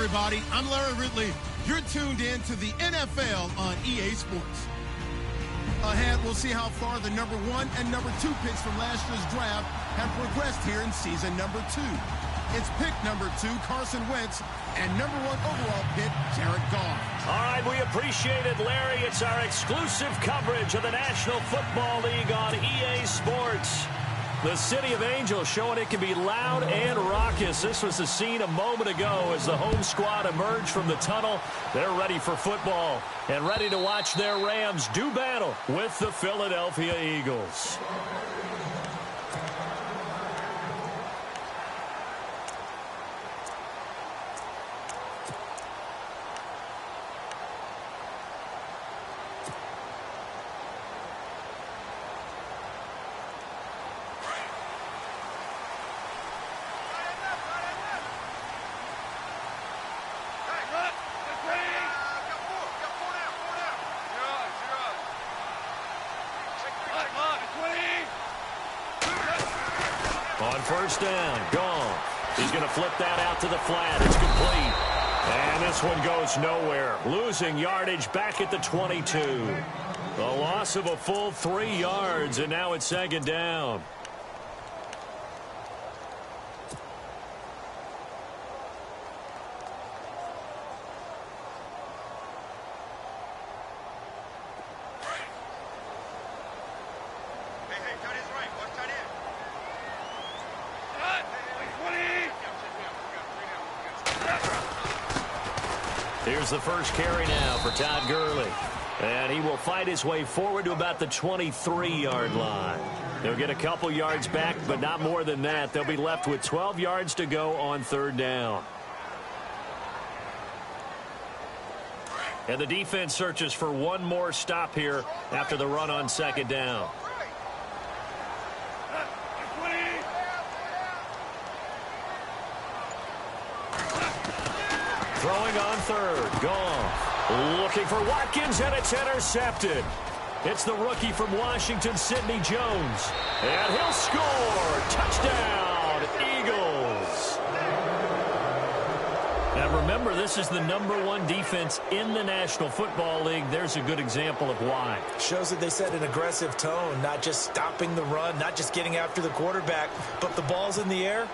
everybody. I'm Larry Ridley. You're tuned in to the NFL on EA Sports. Ahead, we'll see how far the number 1 and number 2 picks from last year's draft have progressed here in season number 2. It's pick number 2, Carson Wentz, and number 1 overall pick, Jared Goff. All right, we appreciate it, Larry. It's our exclusive coverage of the National Football League on EA Sports. The City of Angels showing it can be loud and raucous. This was the scene a moment ago as the home squad emerged from the tunnel. They're ready for football and ready to watch their Rams do battle with the Philadelphia Eagles. On first down, Goff. He's going to flip that out to the flat. It's complete. And this one goes nowhere. Losing yardage back at the 22. The loss of a full 3 yards, and now it's second down. Here's the first carry now for Todd Gurley. And he will fight his way forward to about the 23-yard line. They'll get a couple yards back, but not more than that. They'll be left with 12 yards to go on third down. And the defense searches for one more stop here after the run on second down. Throwing on third. Goff. Looking for Watkins, and it's intercepted. It's the rookie from Washington, Sidney Jones. And he'll score. Touchdown, Eagles. And remember, this is the #1 defense in the National Football League. There's a good example of why. Shows that they set an aggressive tone, not just stopping the run, not just getting after the quarterback, but the ball's in the air.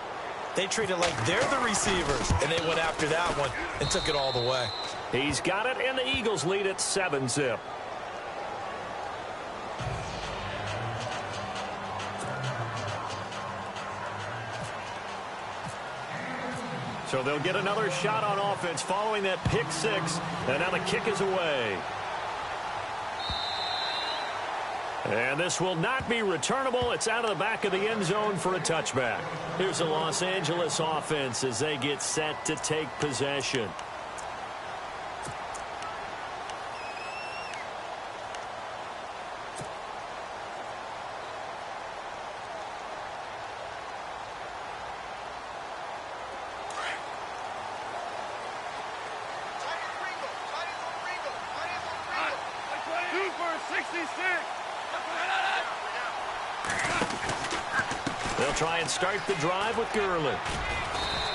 They treat it like they're the receivers, and they went after that one and took it all the way. He's got it, and the Eagles lead at 7-zip. So they'll get another shot on offense following that pick six, and now the kick is away. And this will not be returnable. It's out of the back of the end zone for a touchback. Here's the Los Angeles offense as they get set to take possession. They'll try and start the drive with Gurley.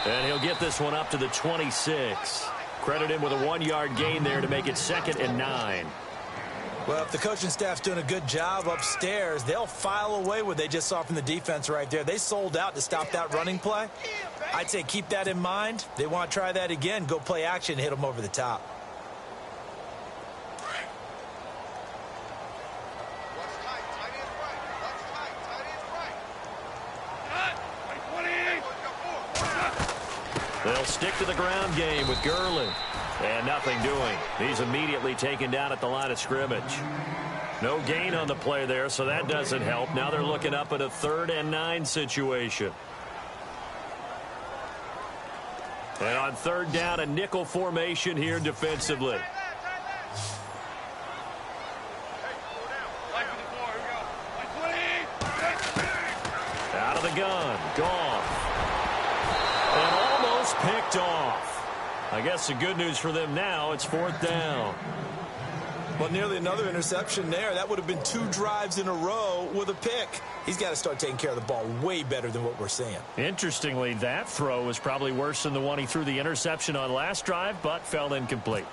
And he'll get this one up to the 26. Credit him with a 1-yard gain there to make it 2nd and 9. Well, if the coaching staff's doing a good job upstairs, they'll file away what they just saw from the defense right there. They sold out to stop that running play. I'd say keep that in mind. They want to try that again, go play action, hit them over the top. They'll stick to the ground game with Gurley. And nothing doing. He's immediately taken down at the line of scrimmage. No gain on the play there, so that doesn't help. Now they're looking up at a 3rd and 9 situation. And on 3rd down, a nickel formation here defensively. Out of the gun. Goff. And almost picked off. I guess the good news for them now, it's 4th down. Well, nearly another interception there. That would have been 2 drives in a row with a pick. He's got to start taking care of the ball way better than what we're seeing. Interestingly, that throw was probably worse than the one he threw the interception on last drive, but fell incomplete.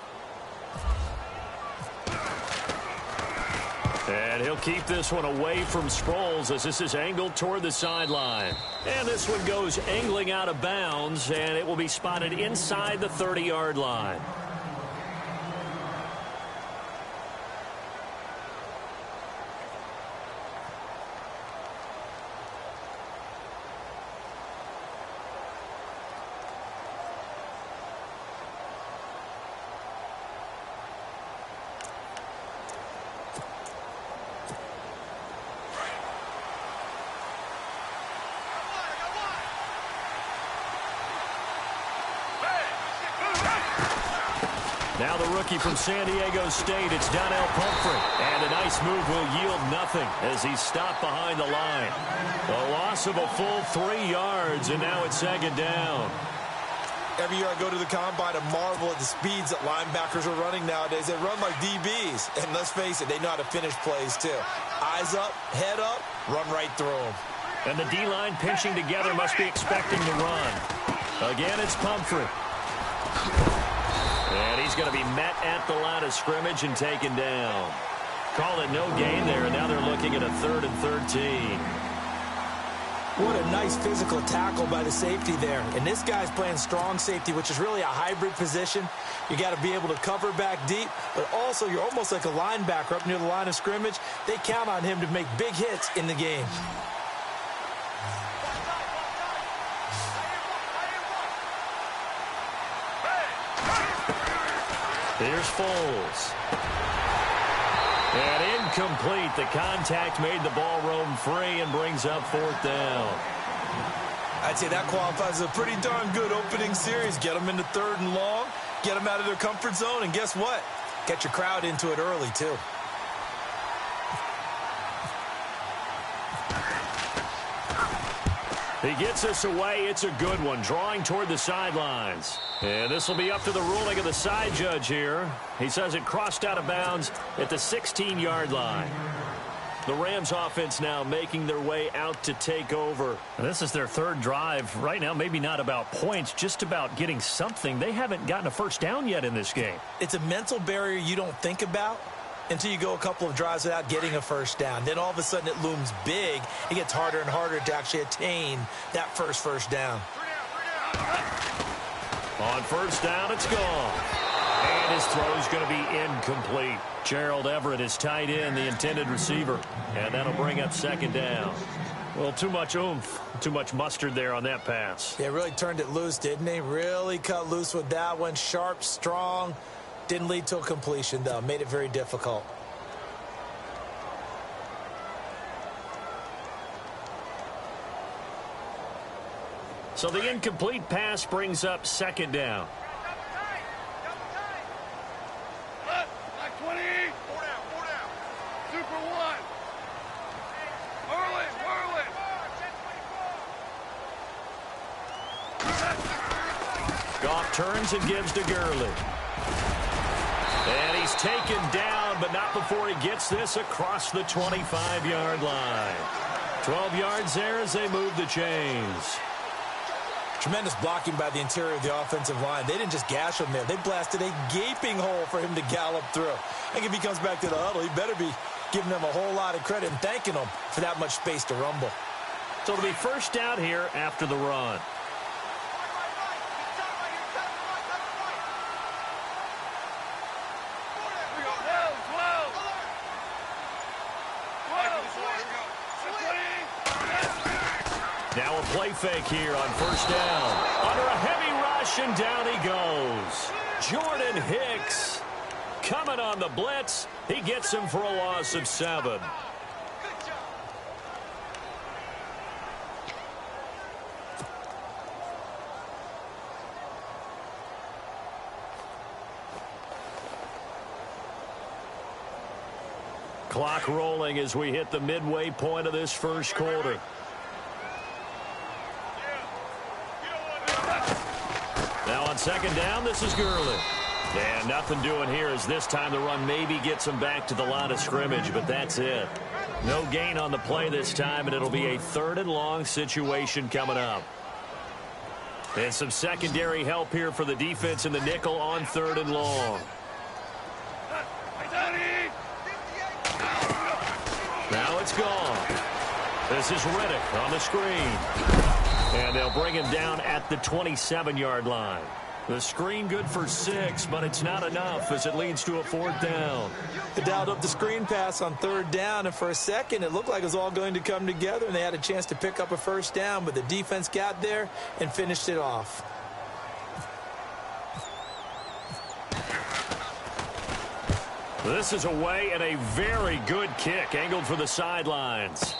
And he'll keep this one away from Sproles as this is angled toward the sideline. And this one goes angling out of bounds, and it will be spotted inside the 30-yard line. Now the rookie from San Diego State, it's Donnell Pumphrey. And a nice move will yield nothing as he's stopped behind the line. A loss of a full 3 yards, and now it's second down. Every year I go to the combine and marvel at the speeds that linebackers are running nowadays. They run like DBs. And let's face it, they know how to finish plays too. Eyes up, head up, run right through them. And the D-line pinching together must be expecting the run. Again, it's Pumphrey. And he's going to be met at the line of scrimmage and taken down. Call it no gain there, and now they're looking at a 3rd and 13. What a nice physical tackle by the safety there. And this guy's playing strong safety, which is really a hybrid position. You got to be able to cover back deep, but also you're almost like a linebacker up near the line of scrimmage. They count on him to make big hits in the game. Here's Foles. And incomplete. The contact made the ball roam free and brings up 4th down. I'd say that qualifies as a pretty darn good opening series. Get them into 3rd and long, get them out of their comfort zone, and guess what? Get your crowd into it early, too. He gets this away. It's a good one, drawing toward the sidelines. And this will be up to the ruling of the side judge here. He says it crossed out of bounds at the 16-yard line. The Rams offense now making their way out to take over. This is their 3rd drive. Right now, maybe not about points, just about getting something. They haven't gotten a first down yet in this game. It's a mental barrier you don't think about until you go a couple of drives without getting a first down. Then all of a sudden it looms big. It gets harder and harder to actually attain that first down. On 1st down, it's gone. And his throw is going to be incomplete. Gerald Everett is tight end, the intended receiver. And that'll bring up 2nd down. Well, too much oomph, too much mustard there on that pass. They really turned it loose, didn't they? Really cut loose with that one. Sharp, strong. Didn't lead to a completion, though. Made it very difficult. So the incomplete pass brings up 2nd down. Like 20. 4 down. Super 1. Whirling. Goff turns and gives to Gurley. And he's taken down, but not before he gets this across the 25-yard line. 12 yards there as they move the chains. Tremendous blocking by the interior of the offensive line. They didn't just gash him there. They blasted a gaping hole for him to gallop through. I think if he comes back to the huddle, he better be giving them a whole lot of credit and thanking them for that much space to rumble. So it'll be 1st down here after the run. Now a play fake here on 1st down. Under a heavy rush, and down he goes. Jordan Hicks coming on the blitz. He gets him for a loss of 7. Clock rolling as we hit the midway point of this 1st quarter. Now on 2nd down, this is Gurley. And nothing doing here as this time the run maybe gets him back to the line of scrimmage, but that's it. No gain on the play this time, and it'll be a 3rd and long situation coming up. And some secondary help here for the defense in the nickel on 3rd and long. Now it's gone. This is Riddick on the screen. And they'll bring him down at the 27-yard line. The screen good for 6, but it's not enough as it leads to a 4th down. They dialed up the screen pass on 3rd down, and for a second it looked like it was all going to come together, and they had a chance to pick up a 1st down, but the defense got there and finished it off. This is away and a very good kick angled for the sidelines.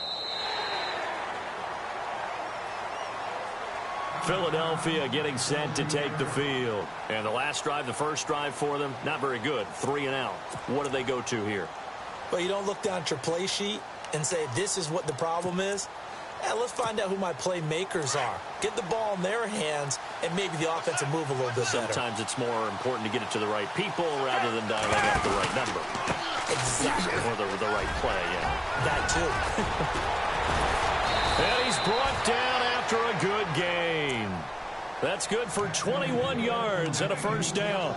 Philadelphia getting set to take the field. And the last drive, the first drive for them, not very good. 3 and out. What do they go to here? Well, you don't look down at your play sheet and say, this is what the problem is. Yeah, let's find out who my playmakers are. Get the ball in their hands, and maybe the offense will move a little bit better. Sometimes it's more important to get it to the right people rather than dialing up the right number. Exactly. Or the right play, yeah. That too. And he's brought down after a good gain. That's good for 21 yards and a 1st down.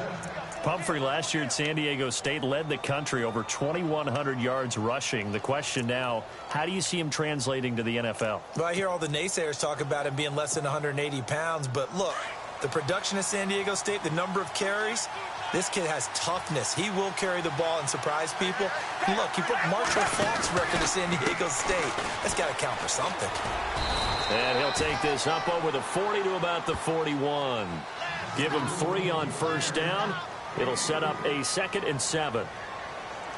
Pumphrey last year at San Diego State led the country over 2,100 yards rushing. The question now, how do you see him translating to the NFL? Well, I hear all the naysayers talk about him being less than 180 pounds, but look, the production at San Diego State, the number of carries, this kid has toughness. He will carry the ball and surprise people. And look, he put Marshall Faulk's record at San Diego State. That's got to count for something. And he'll take this up over the 40 to about the 41. Give him 3 on 1st down. It'll set up a 2nd and 7.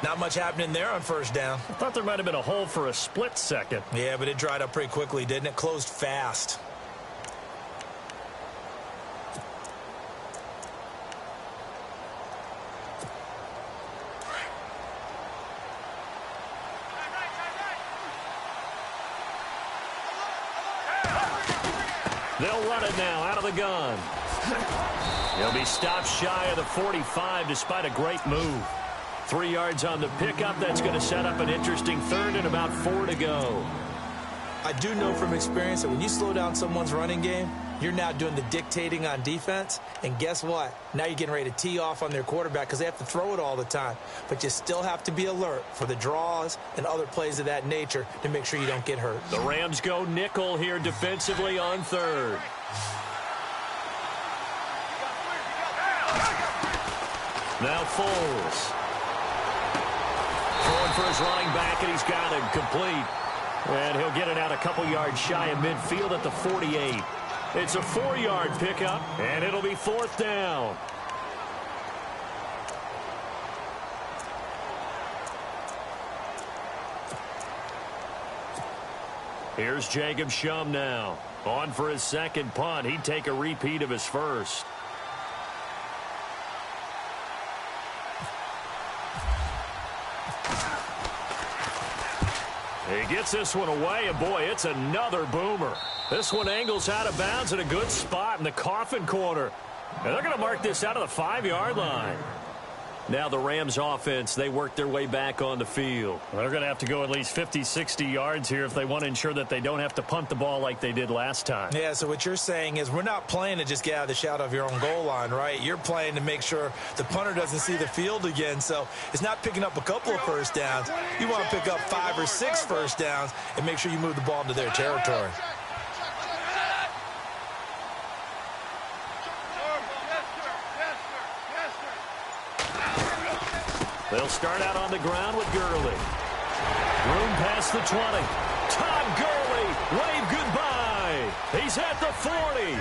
Not much happening there on 1st down. I thought there might have been a hole for a split second. Yeah, but it dried up pretty quickly, didn't it? Closed fast. They'll run it now out of the gun. He'll be stopped shy of the 45 despite a great move. 3 yards on the pickup. That's going to set up an interesting 3rd and about 4 to go. I do know from experience that when you slow down someone's running game, you're now doing the dictating on defense. And guess what? Now you're getting ready to tee off on their quarterback because they have to throw it all the time. But you still have to be alert for the draws and other plays of that nature to make sure you don't get hurt. The Rams go nickel here defensively on 3rd. Now Foles. Throwing for his running back, and he's got him complete. And he'll get it out a couple yards shy of midfield at the 48. It's a 4-yard pickup, and it'll be 4th down. Here's Jacob Shum now. On for his 2nd punt. He'd take a repeat of his first. He gets this one away, and boy, it's another boomer. This one angles out of bounds at a good spot in the coffin corner. And they're going to mark this out of the 5-yard line. Now the Rams offense, they work their way back on the field. They're going to have to go at least 50, 60 yards here if they want to ensure that they don't have to punt the ball like they did last time. Yeah, so what you're saying is we're not playing to just get out of the shadow of your own goal line, right? You're playing to make sure the punter doesn't see the field again. So it's not picking up a couple of 1st downs. You want to pick up 5 or 6 1st downs and make sure you move the ball into their territory. They'll start out on the ground with Gurley. Room past the 20. Todd Gurley, wave goodbye. He's at the 40,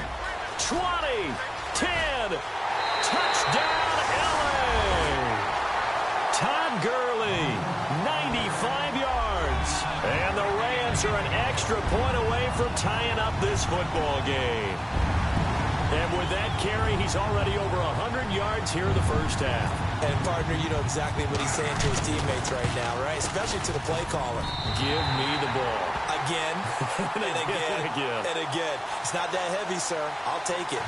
20, 10. Touchdown, LA. Todd Gurley, 95 yards. And the Rams are an extra point away from tying up this football game. And with that carry, he's already over 100 yards here in the 1st half. And, partner, you know exactly what he's saying to his teammates right now, right? Especially to the play caller. Give me the ball. Again, and again, and again. It's not that heavy, sir. I'll take it.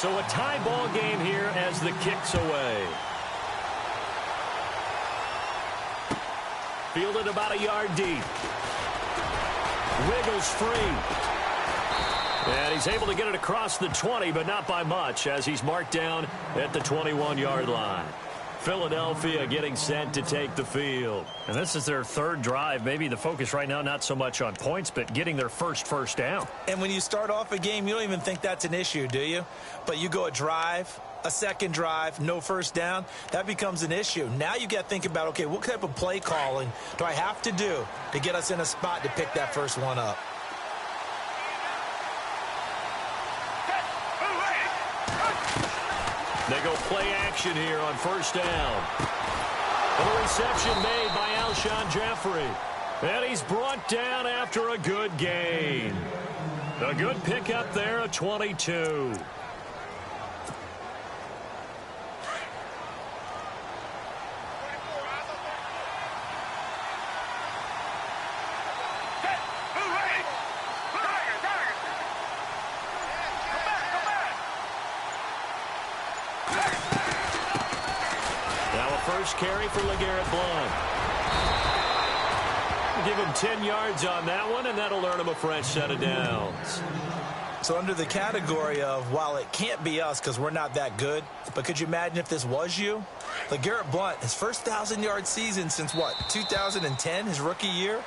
So a tie ball game here as the kick's away. Fielded about a yard deep. Wiggles free. And he's able to get it across the 20, but not by much, as he's marked down at the 21-yard line. Philadelphia getting set to take the field. And this is their third drive. Maybe the focus right now not so much on points, but getting their first down. And when you start off a game, you don't even think that's an issue, do you? But you go a drive, a second drive, no first down, that becomes an issue. Now you got to think about, okay, what type of play calling do I have to do to get us in a spot to pick that first one up? They go play action here on first down. And a reception made by Alshon Jeffrey. And he's brought down after a good gain. A good pickup there at 22. First carry for LeGarrette Blount. Give him 10 yards on that one, and that'll earn him a fresh set of downs. So under the category of, while it can't be us because we're not that good, but could you imagine if this was you? LeGarrette Blount, his first 1,000-yard season since, what, 2010, his rookie year,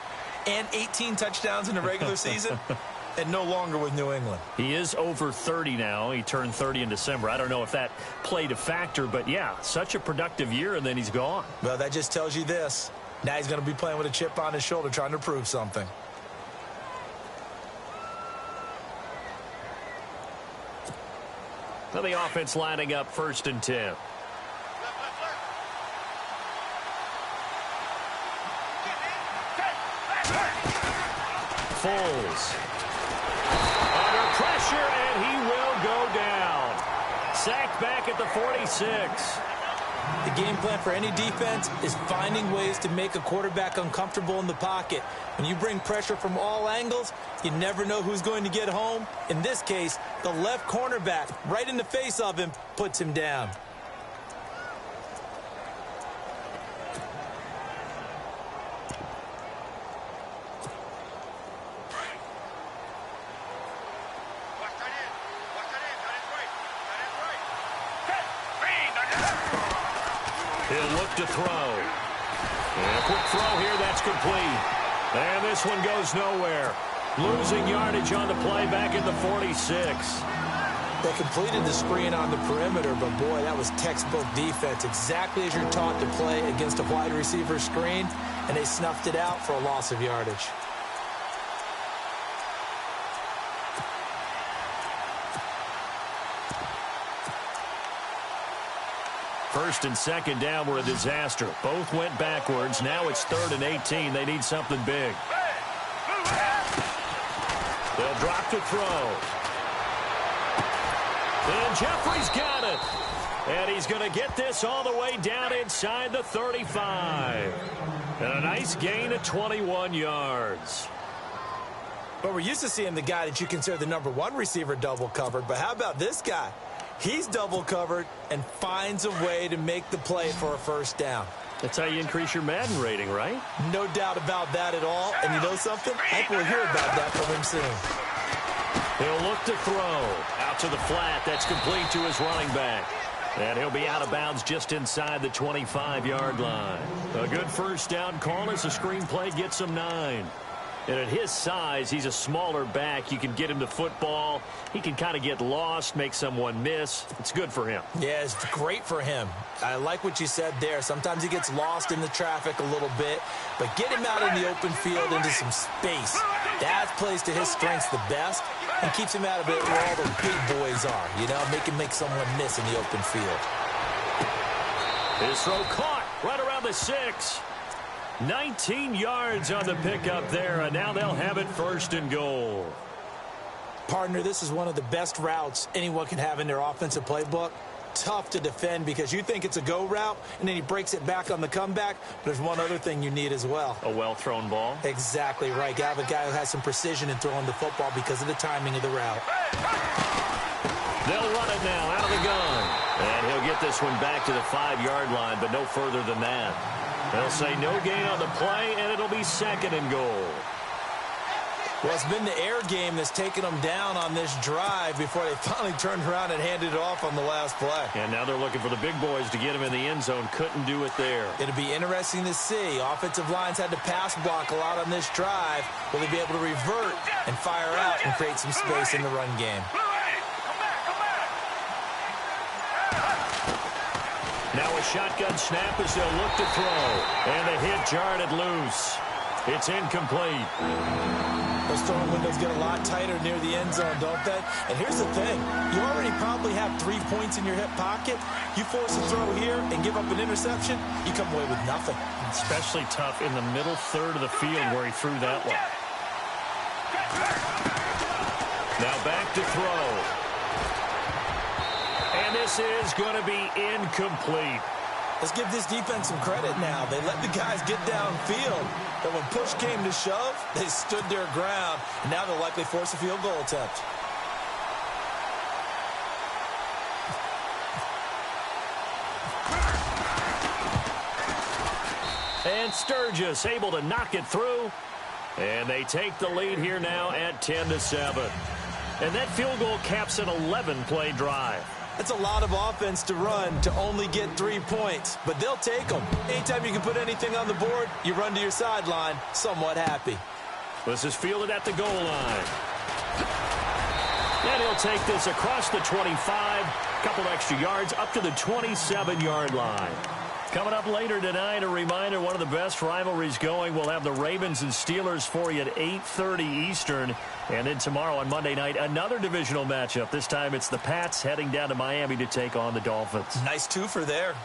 and 18 touchdowns in the regular season? And no longer with New England. He is over 30 now. He turned 30 in December. I don't know if that played a factor, but yeah, such a productive year, and then he's gone. Well, that just tells you this. Now he's going to be playing with a chip on his shoulder trying to prove something. Now the offense lining up 1st and 10. Foles. Under pressure, and he will go down. Sacked back at the 46. The game plan for any defense is finding ways to make a quarterback uncomfortable in the pocket. When you bring pressure from all angles, you never know who's going to get home. In this case, the left cornerback, right in the face of him, puts him down. He'll look to throw. And a quick throw here, that's complete. And this one goes nowhere. Losing yardage on the play back at the 46. They completed the screen on the perimeter, but boy, that was textbook defense. Exactly as you're taught to play against a wide receiver screen, and they snuffed it out for a loss of yardage. First and second down were a disaster. Both went backwards. Now it's 3rd and 18. They need something big. They'll drop to throw. And Jeffrey's got it. And he's going to get this all the way down inside the 35. And a nice gain of 21 yards. But we're used to seeing the guy that you consider the #1 receiver double covered. But how about this guy? He's double covered and finds a way to make the play for a first down. That's how you increase your Madden rating, right? No doubt about that at all. And you know something? I think we'll hear about that from him soon. He'll look to throw. Out to the flat. That's complete to his running back. And he'll be out of bounds just inside the 25-yard line. A good first down call as the screenplay gets him 9. And at his size, he's a smaller back. You can get him the football. He can kind of get lost, make someone miss. It's good for him. Yeah, it's great for him. I like what you said there. Sometimes he gets lost in the traffic a little bit, but get him out in the open field into some space. That plays to his strengths the best and keeps him out of it where all the big boys are, you know, make someone miss in the open field. His throw caught right around the 6. 19 yards on the pickup there, and now they'll have it 1st and goal. Partner, this is one of the best routes anyone can have in their offensive playbook. Tough to defend because you think it's a go route, and then he breaks it back on the comeback. But there's one other thing you need as well. A well-thrown ball? Exactly right. You have a guy who has some precision in throwing the football because of the timing of the route. They'll run it now out of the gun. And he'll get this one back to the 5-yard line, but no further than that. They'll say no gain on the play, and it'll be 2nd and goal. Well, it's been the air game that's taken them down on this drive before they finally turned around and handed it off on the last play. And now they're looking for the big boys to get him in the end zone. Couldn't do it there. It'll be interesting to see. Offensive lines had to pass block a lot on this drive. Will they be able to revert and fire out and create some space in the run game? Now a shotgun snap as they'll look to throw. And the hit jarred it loose. It's incomplete. Those throwing windows get a lot tighter near the end zone, don't they? And here's the thing. You already probably have 3 points in your hip pocket. You force a throw here and give up an interception, you come away with nothing. Especially tough in the middle third of the field where he threw that one. Now back to throw. And this is going to be incomplete. Let's give this defense some credit now. They let the guys get downfield. But when push came to shove, they stood their ground. And now they'll likely force a field goal attempt. And Sturgis able to knock it through. And they take the lead here now at 10-7. And that field goal caps an 11-play drive. That's a lot of offense to run to only get 3 points, but they'll take them. Anytime you can put anything on the board, you run to your sideline somewhat happy. This is fielded at the goal line. And he'll take this across the 25, couple extra yards up to the 27-yard line. Coming up later tonight, a reminder, one of the best rivalries going. We'll have the Ravens and Steelers for you at 8:30 Eastern. And then tomorrow on Monday night, another divisional matchup. This time it's the Pats heading down to Miami to take on the Dolphins. Nice twofer there.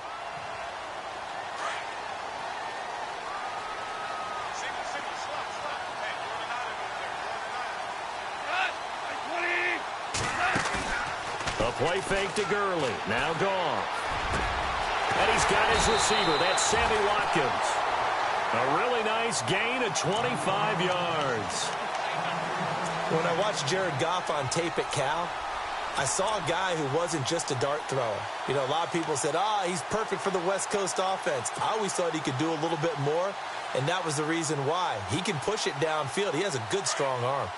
A play fake to Gurley. Now gone. And he's got his receiver. That's Sammy Watkins. A really nice gain of 25 yards. When I watched Jared Goff on tape at Cal, I saw a guy who wasn't just a dart thrower. You know, a lot of people said, he's perfect for the West Coast offense. I always thought he could do a little bit more, and that was the reason why. He can push it downfield. He has a good, strong arm.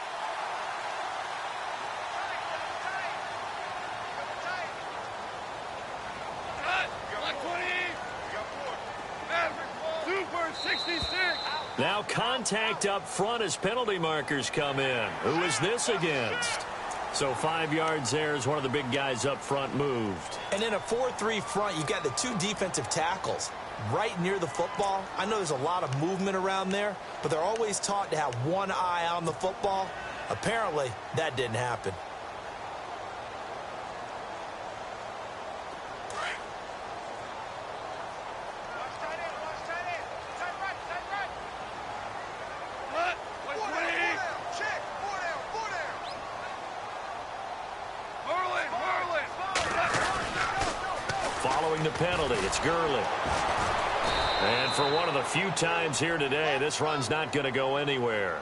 Now contact up front as penalty markers come in. Who is this against? So 5 yards there as one of the big guys up front moved. And in a 4-3 front, you've got the 2 defensive tackles right near the football. I know there's a lot of movement around there, but they're always taught to have one eye on the football. Apparently, that didn't happen. Following the penalty, it's Gurley. And for one of the few times here today, this run's not going to go anywhere.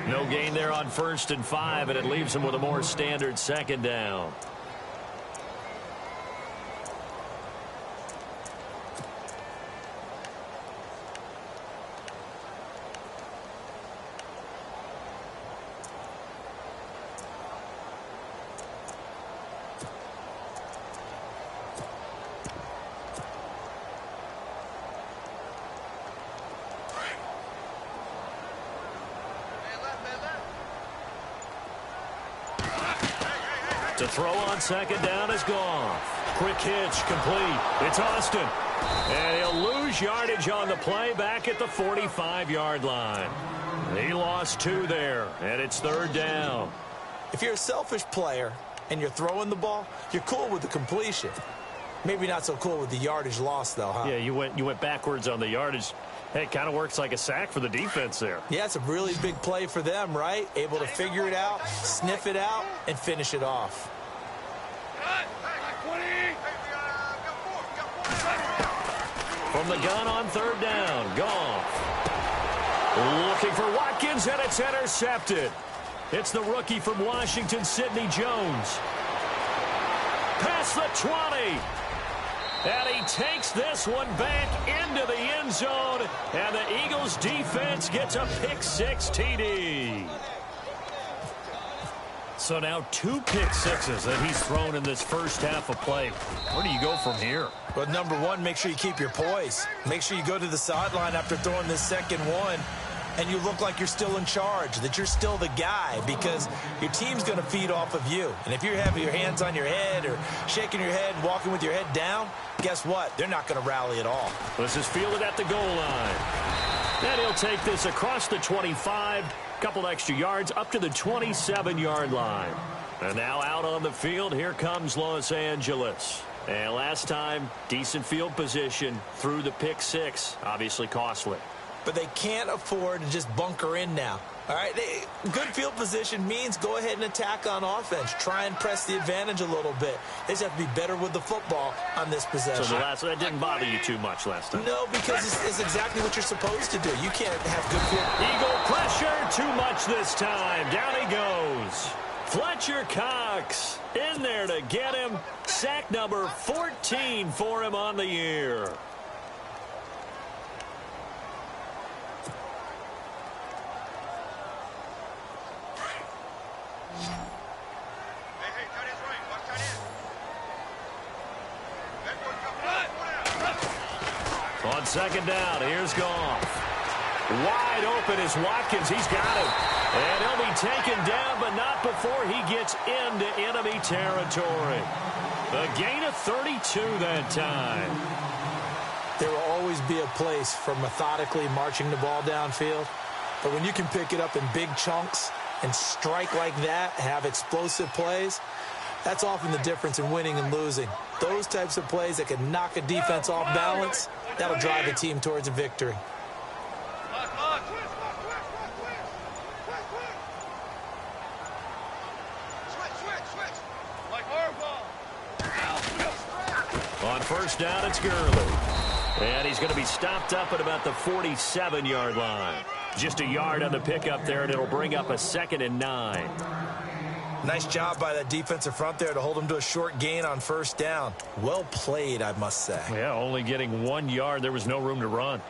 No gain there on 1st and 5, and it leaves him with a more standard 2nd down. To throw on 2nd down is gone. Quick hitch, complete. It's Austin. And he'll lose yardage on the play back at the 45-yard line. He lost 2 there, and it's 3rd down. If you're a selfish player and you're throwing the ball, you're cool with the completion. Maybe not so cool with the yardage loss, though, huh? Yeah, you went backwards on the yardage. Hey, it kind of works like a sack for the defense there. Yeah, it's a really big play for them, right? Able to figure it out, sniff it out, and finish it off. From the gun on 3rd down, Goff. Looking for Watkins, and it's intercepted. It's the rookie from Washington, Sidney Jones. past the 20. And he takes this one back into the end zone. And the Eagles defense gets a pick-6 TD. So now 2 pick-6s that he's thrown in this first half of play. Where do you go from here? Well, number one, make sure you keep your poise. Make sure you go to the sideline after throwing this second one, and you look like you're still in charge, that you're still the guy, because your team's going to feed off of you. And if you're having your hands on your head or shaking your head, walking with your head down, guess what? They're not going to rally at all. This is fielded at the goal line. And he'll take this across the 25, couple extra yards up to the 27-yard line. And now out on the field, here comes Los Angeles. And last time, decent field position through the pick-6, obviously costly. But they can't afford to just bunker in now. All right, good field position means go ahead and attack on offense. Try and press the advantage a little bit. They just have to be better with the football on this possession. So that didn't bother you too much last time? No, because it's exactly what you're supposed to do. You can't have good field. Eagle pressure, too much this time. Down he goes. Fletcher Cox in there to get him. Sack number 14 for him on the year. On second down, here's Goff. Wide open is Watkins. He's got him. And he'll be taken down, but not before he gets into enemy territory. A gain of 32 that time. There will always be a place for methodically marching the ball downfield. But when you can pick it up in big chunks and strike like that, have explosive plays, that's often the difference in winning and losing. Those types of plays that can knock a defense off balance, that'll drive a team towards a victory. On first down, it's Gurley. And he's going to be stopped up at about the 47-yard line. Just a yard on the pickup there, and it'll bring up a 2nd and 9. Nice job by that defensive front there to hold him to a short gain on first down. Well played, I must say. Yeah, only getting 1 yard. There was no room to run.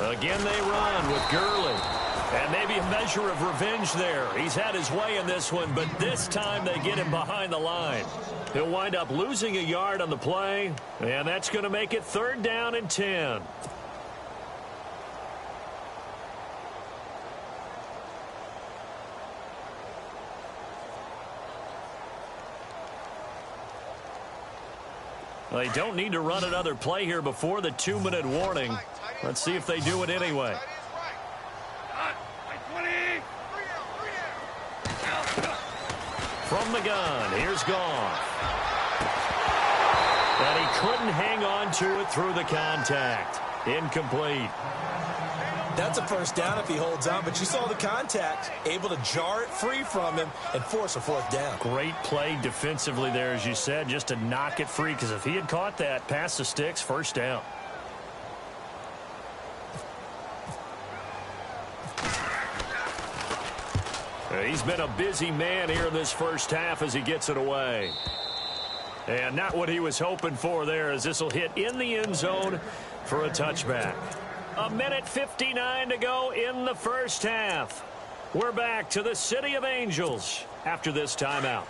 Again, they run with Gurley. And maybe a measure of revenge there. He's had his way in this one, but this time they get him behind the line. He'll wind up losing a yard on the play, and that's going to make it 3rd down and 10. They don't need to run another play here before the 2-minute warning. Let's see if they do it anyway. From the gun, here's Goff. And he couldn't hang on to it through the contact. Incomplete. That's a first down if he holds on, but you saw the contact, able to jar it free from him and force a 4th down. Great play defensively there, as you said, just to knock it free, because if he had caught that, past the sticks, 1st down. He's been a busy man here in this first half as he gets it away. And not what he was hoping for there, as this will hit in the end zone for a touchback. 1:59 to go in the first half. We're back to the City of Angels after this timeout.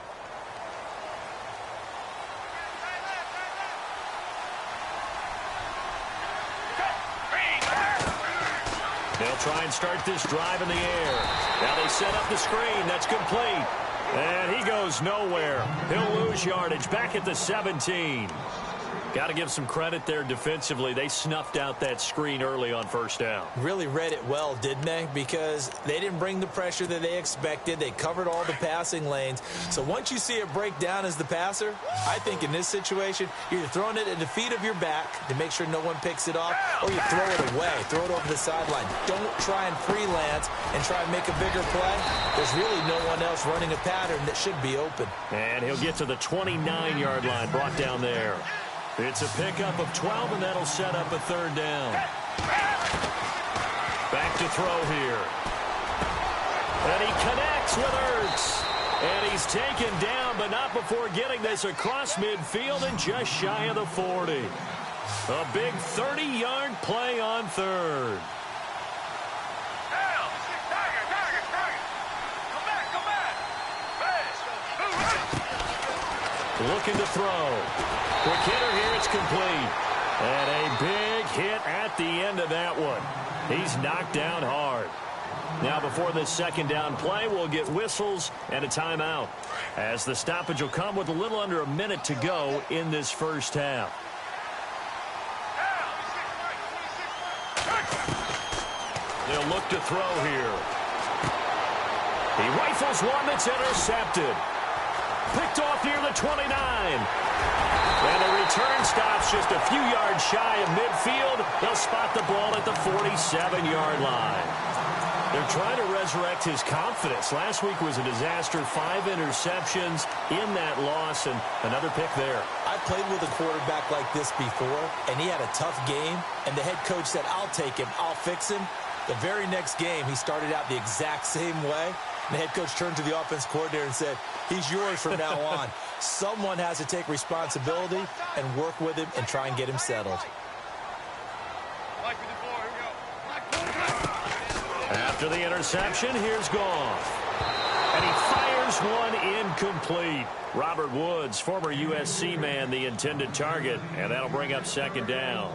They'll try and start this drive in the air. Now they set up the screen. That's complete. And he goes nowhere. He'll lose yardage back at the 17. Got to give some credit there defensively. They snuffed out that screen early on first down. Really read it well, didn't they? Because they didn't bring the pressure that they expected. They covered all the passing lanes. So once you see it break down as the passer, I think in this situation, you're either throwing it at the feet of your back to make sure no one picks it off, or you throw it away, throw it over the sideline. Don't try and freelance and try and make a bigger play. There's really no one else running a pattern that should be open. And he'll get to the 29-yard line, brought down there. It's a pickup of 12, and that'll set up a third down. Back to throw here. And he connects with Ertz. And he's taken down, but not before getting this across midfield and just shy of the 40. A big 30-yard play on third. Looking to throw. Quick hitter here, it's complete. And a big hit at the end of that one. He's knocked down hard. Now before this second down play, we'll get whistles and a timeout, as the stoppage will come with a little under a minute to go in this first half. They'll look to throw here. He rifles one that's intercepted. Picked off near the 29. And the return stops just a few yards shy of midfield. They'll spot the ball at the 47-yard line. They're trying to resurrect his confidence. Last week was a disaster. 5 interceptions in that loss, and another pick there. I played with a quarterback like this before, and he had a tough game, and the head coach said, I'll take him, I'll fix him. The very next game, he started out the exact same way. The head coach turned to the offense coordinator and said, he's yours from now on. Someone has to take responsibility and work with him and try and get him settled. After the interception, here's Goff. And he fires one incomplete. Robert Woods, former USC man, the intended target, and that'll bring up second down.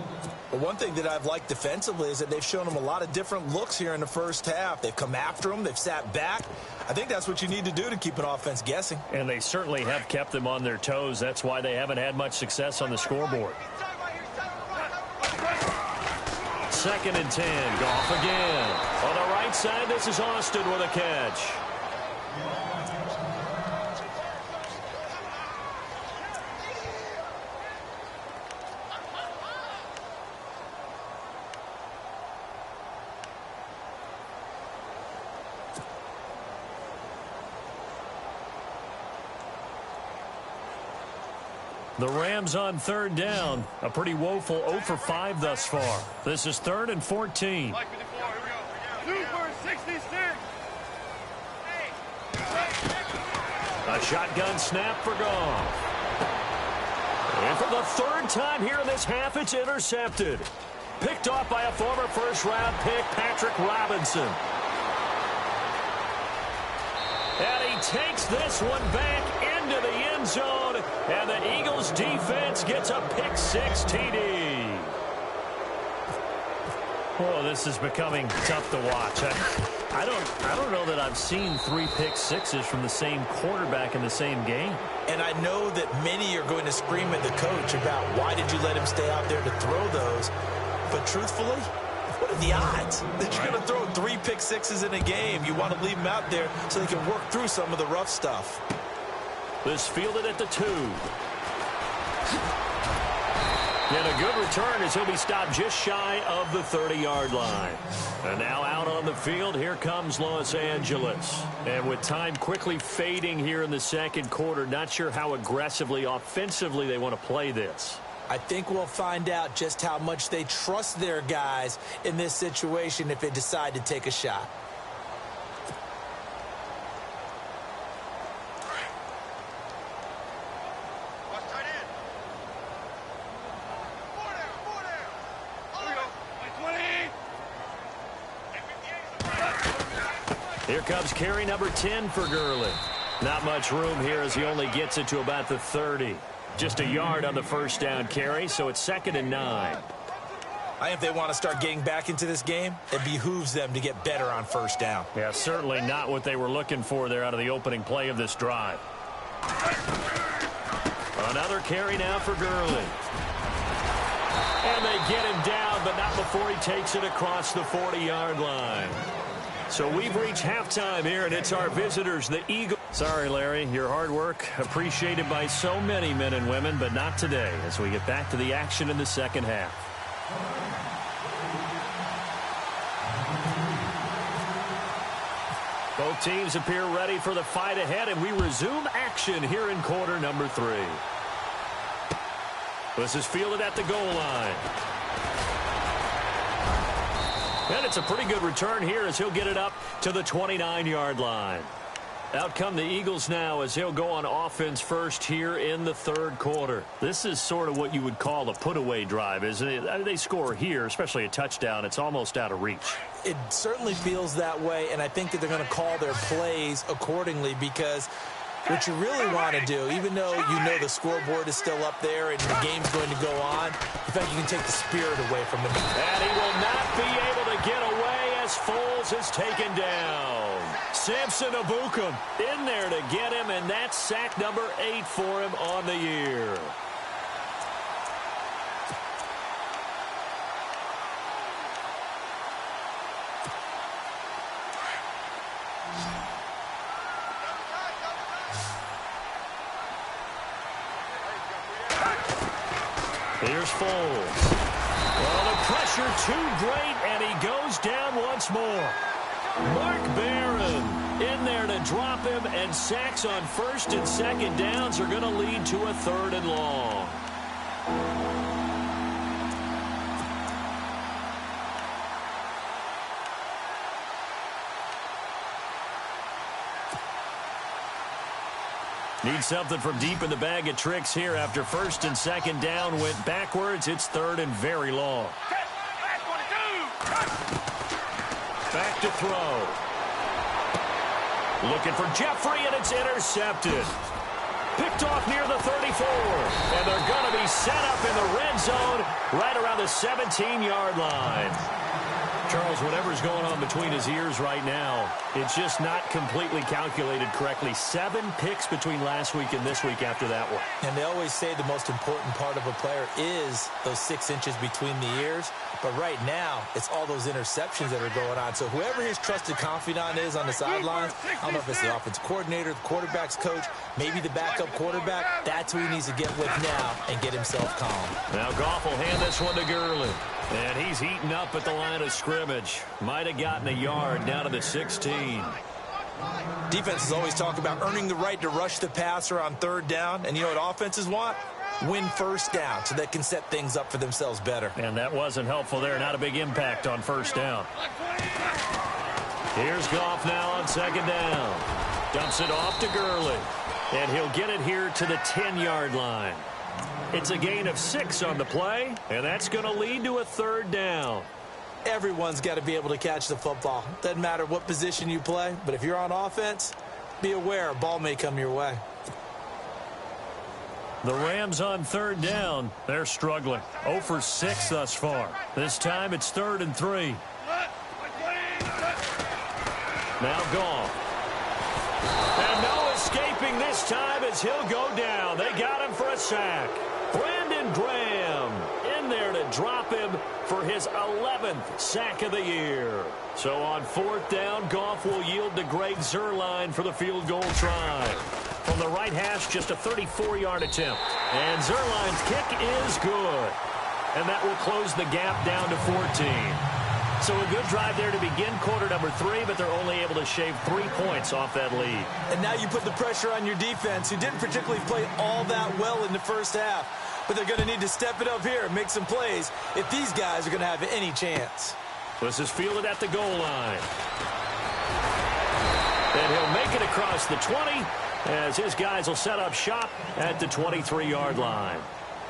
Well, one thing that I've liked defensively is that they've shown him a lot of different looks here in the first half. They've come after him. They've sat back. I think that's what you need to do to keep an offense guessing. And they certainly have kept them on their toes. That's why they haven't had much success on the scoreboard. 2nd and 10. Goff again. On the right side, this is Austin with a catch. The Rams on third down. A pretty woeful 0 for 5 thus far. This is 3rd and 14. A shotgun snap for Goff. And for the 3rd time here in this half, it's intercepted. Picked off by a former first-round pick, Patrick Robinson. And he takes this one back into the end zone, and the Eagles defense gets a pick-6 TD. Oh, this is becoming tough to watch. I don't know that I've seen 3 pick-6s from the same quarterback in the same game. And I know that many are going to scream at the coach about why did you let him stay out there to throw those. But truthfully, what are the odds that you're going to throw 3 pick-6s in a game? You want to leave them out there so they can work through some of the rough stuff. This fielded at the 2. And a good return as he'll be stopped just shy of the 30-yard line. And now out on the field, here comes Los Angeles. And with time quickly fading here in the second quarter, not sure how aggressively, offensively they want to play this. I think we'll find out just how much they trust their guys in this situation if they decide to take a shot. Here comes carry number 10 for Gurley. Not much room here as he only gets it to about the 30. Just a yard on the first down carry, so it's 2nd and 9. I think if they want to start getting back into this game, it behooves them to get better on first down. Yeah, certainly not what they were looking for there out of the opening play of this drive. Another carry now for Gurley. And they get him down, but not before he takes it across the 40-yard line. So we've reached halftime here, and it's our visitors, the Eagles. Sorry, Larry, your hard work appreciated by so many men and women, but not today as we get back to the action in the second half. Both teams appear ready for the fight ahead, and we resume action here in quarter number 3. This is fielded at the goal line. And it's a pretty good return here as he'll get it up to the 29-yard line. Out come the Eagles now as he'll go on offense first here in the third quarter. This is sort of what you would call a put-away drive, isn't it? I mean, they score here, especially a touchdown. It's almost out of reach. It certainly feels that way, and I think that they're going to call their plays accordingly because what you really want to do, even though you know the scoreboard is still up there and the game's going to go on, in fact, you can take the spirit away from them. And he will not be able to get away as Foles is taken down. Samson Ebukam in there to get him, and that's sack number 8 for him on the year. Here's Foles. Well, the pressure too great, and he goes down once more. Mark Barron in there to drop him, and sacks on first and second downs are going to lead to a 3rd and long. Need something from deep in the bag of tricks here after first and second down went backwards. It's 3rd and very long. Back to throw. Looking for Jeffrey, and it's intercepted. Picked off near the 34. And they're going to be set up in the red zone right around the 17-yard line. Charles, whatever's going on between his ears right now, it's just not completely calculated correctly. 7 picks between last week and this week after that one. And they always say the most important part of a player is those 6 inches between the ears. But right now, it's all those interceptions that are going on. So whoever his trusted confidant is on the sidelines, I don't know if it's the offensive coordinator, the quarterback's coach, maybe the backup quarterback, that's who he needs to get with now and get himself calm. Now Goff will hand this one to Gurley. And he's eaten up at the line of scrimmage. Might have gotten a yard down to the 16. Defenses always talk about earning the right to rush the passer on 3rd down. And you know what offenses want? Win first down so they can set things up for themselves better. And that wasn't helpful there. Not a big impact on first down. Here's Goff now on 2nd down. Dumps it off to Gurley. And he'll get it here to the 10-yard line. It's a gain of 6 on the play, and that's going to lead to a 3rd down. Everyone's got to be able to catch the football. Doesn't matter what position you play, but if you're on offense, be aware a ball may come your way. The Rams on 3rd down. They're struggling. 0 for 6 thus far. This time it's 3rd and 3. Now Goff. And no escaping this time as he'll go down. They got him for a sack. Brandon Graham in there to drop him for his 11th sack of the year. So on 4th down, Goff will yield to Greg Zuerlein for the field goal try. From the right hash, just a 34-yard attempt. And Zuerlein's kick is good. And that will close the gap down to 14. So a good drive there to begin quarter number 3, but they're only able to shave 3 points off that lead. And now you put the pressure on your defense, who didn't particularly play all that well in the first half. But they're going to need to step it up here and make some plays if these guys are going to have any chance. This is fielded at the goal line. And he'll make it across the 20 as his guys will set up shop at the 23-yard line.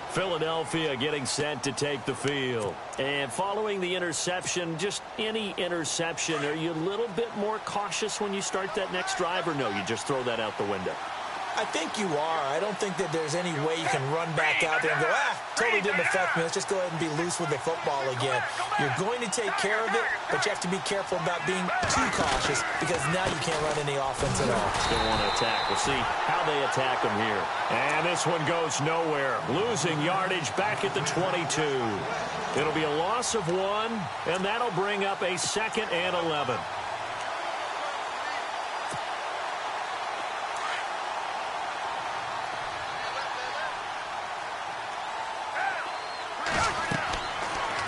Philadelphia getting set to take the field. And following the interception, just any interception, are you a little bit more cautious when you start that next drive, or no, you just throw that out the window? I think you are. I don't think that there's any way you can run back out there and go, totally didn't affect me. Let's just go ahead and be loose with the football again. You're going to take care of it, but you have to be careful about being too cautious because now you can't run any offense at all. Still want to attack. We'll see how they attack them here. And this one goes nowhere. Losing yardage back at the 22. It'll be a loss of 1, and that'll bring up a 2nd and 11.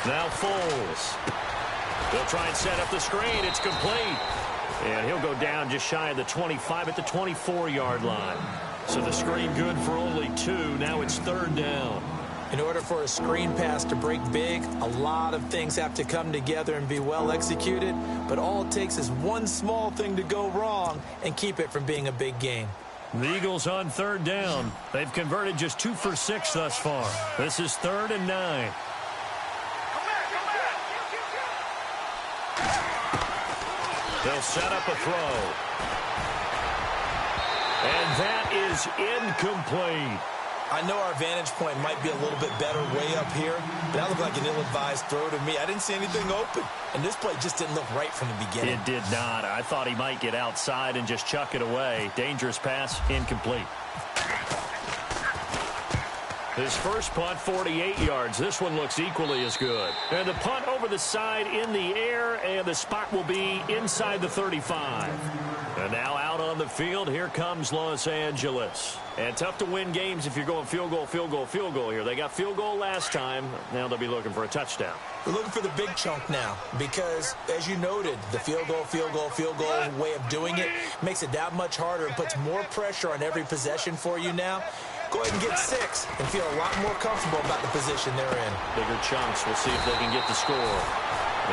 Now Foles. They'll try and set up the screen. It's complete. And he'll go down just shy of the 25 at the 24-yard line. So the screen good for only 2. Now it's 3rd down. In order for a screen pass to break big, a lot of things have to come together and be well executed. But all it takes is one small thing to go wrong and keep it from being a big game. The Eagles on 3rd down. They've converted just 2 for 6 thus far. This is 3rd and 9. They'll set up a throw. And that is incomplete. I know our vantage point might be a little bit better way up here, but that looked like an ill-advised throw to me. I didn't see anything open, and this play just didn't look right from the beginning. It did not. I thought he might get outside and just chuck it away. Dangerous pass, incomplete. His first punt, 48 yards. This one looks equally as good. And the punt over the side in the air, and the spot will be inside the 35. And now out on the field, here comes Los Angeles. And tough to win games if you're going field goal, field goal, field goal here. They got field goal last time. Now they'll be looking for a touchdown. We're looking for the big chunk now because, as you noted, the field goal way of doing it makes it that much harder and puts more pressure on every possession for you now. Go ahead and get 6 and feel a lot more comfortable about the position they're in. Bigger chunks. We'll see if they can get the score.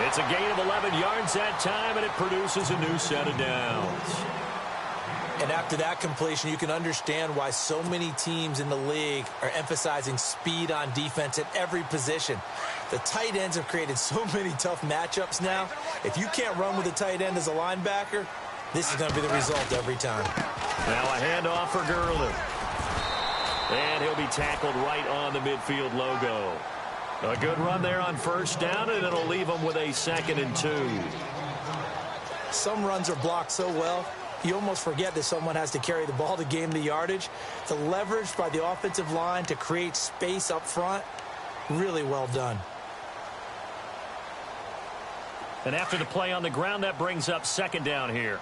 It's a gain of 11 yards that time, and it produces a new set of downs. And after that completion, you can understand why so many teams in the league are emphasizing speed on defense at every position. The tight ends have created so many tough matchups now. If you can't run with a tight end as a linebacker, this is going to be the result every time. Now a handoff for Gurley. And he'll be tackled right on the midfield logo. A good run there on 1st down, and it'll leave him with a 2nd and 2. Some runs are blocked so well, you almost forget that someone has to carry the ball to gain the yardage. The leverage by the offensive line to create space up front, really well done. And after the play on the ground, that brings up 2nd down here.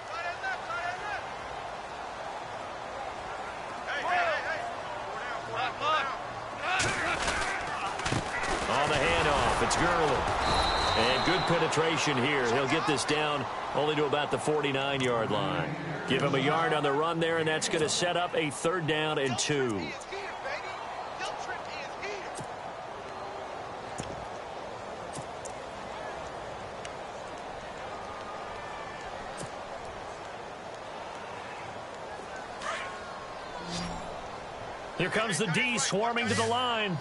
On the handoff, it's Gurley. And good penetration here. He'll get this down only to about the 49-yard line. Give him a yard on the run there, and that's going to set up a 3rd down and 2. Here comes the D swarming to the line.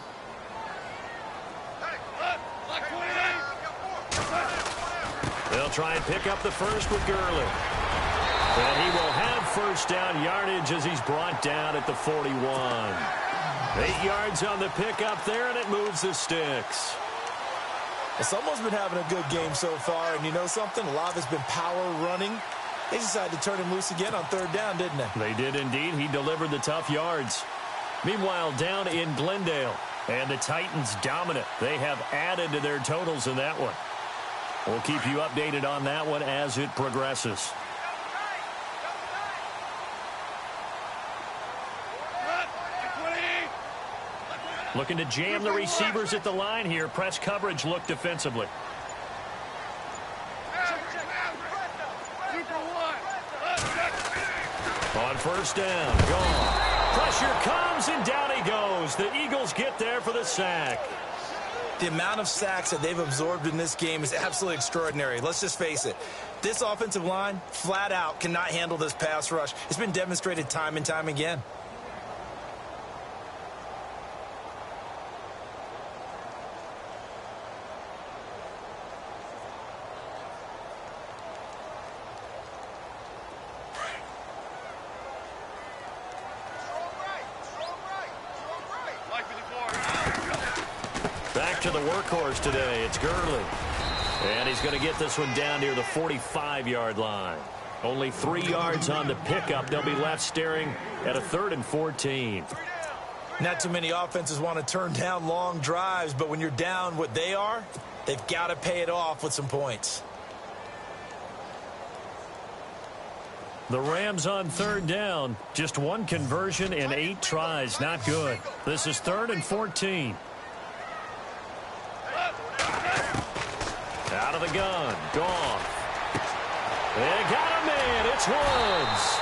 They'll try and pick up the first with Gurley. And he will have 1st down yardage as he's brought down at the 41. 8 yards on the pickup there, and it moves the sticks. Well, someone's been having a good game so far, and you know something? A lot of it's been power running. They decided to turn him loose again on 3rd down, didn't they? They did indeed. He delivered the tough yards. Meanwhile, down in Glendale, and the Titans dominant. They have added to their totals in that one. We'll keep you updated on that one as it progresses. Looking to jam the receivers at the line here. Press coverage look defensively. On 1st down, gone. Pressure comes, and down he goes. The Eagles get there for the sack. The amount of sacks that they've absorbed in this game is absolutely extraordinary. Let's just face it. This offensive line, flat out, cannot handle this pass rush. It's been demonstrated time and time again. Back to the workhorse today. It's Gurley. And he's going to get this one down near the 45-yard line. Only 3 yards on the pickup. They'll be left staring at a 3rd and 14. Not too many offenses want to turn down long drives, but when you're down what they are, they've got to pay it off with some points. The Rams on 3rd down. Just 1 conversion in 8 tries. Not good. This is 3rd and 14. Out of the gun. Goff. They got a man. It's Woods.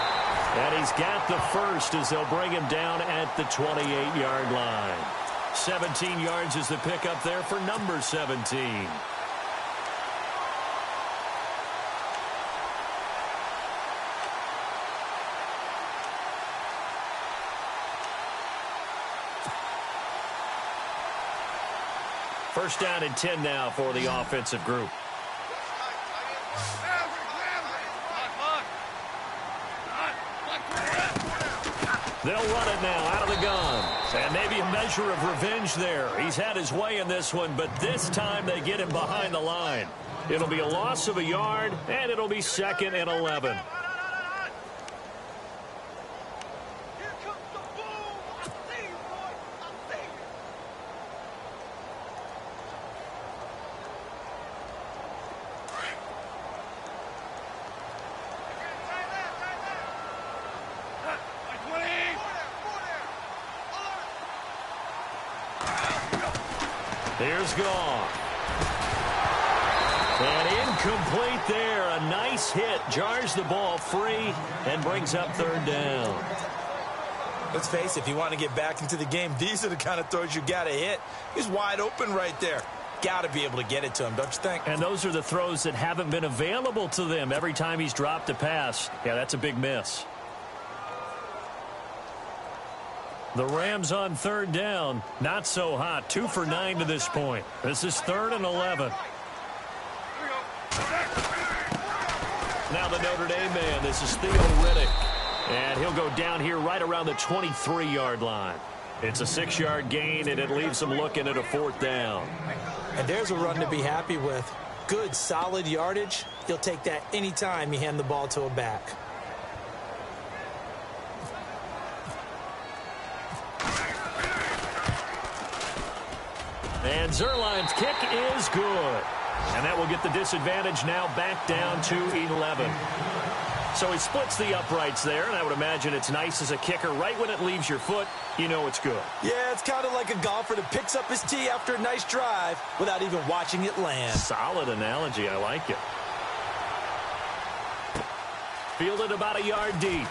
And he's got the first as they'll bring him down at the 28-yard line. 17 yards is the pickup there for number 17. First down and 10 now for the offensive group. They'll run it now out of the gun. And maybe a measure of revenge there. He's had his way in this one, but this time they get him behind the line. It'll be a loss of a yard, and it'll be 2nd and 11. Here's Goff. And incomplete there. A nice hit. Jars the ball free and brings up 3rd down. Let's face it, if you want to get back into the game, these are the kind of throws you got to hit. He's wide open right there. Got to be able to get it to him, don't you think? And those are the throws that haven't been available to them every time he's dropped a pass. Yeah, that's a big miss. The Rams on 3rd down. Not so hot. 2 for 9 to this point. This is 3rd and 11. Now the Notre Dame man. This is Theo Riddick. And he'll go down here right around the 23-yard line. It's a 6-yard gain, and it leaves them looking at a 4th down. And there's a run to be happy with. Good, solid yardage. You'll take that anytime you hand the ball to a back. And Zerline's kick is good. And that will get the disadvantage now back down to 11. So he splits the uprights there, and I would imagine it's nice as a kicker. Right when it leaves your foot, you know it's good. Yeah, it's kind of like a golfer that picks up his tee after a nice drive without even watching it land. Solid analogy. I like it. Fielded about a yard deep.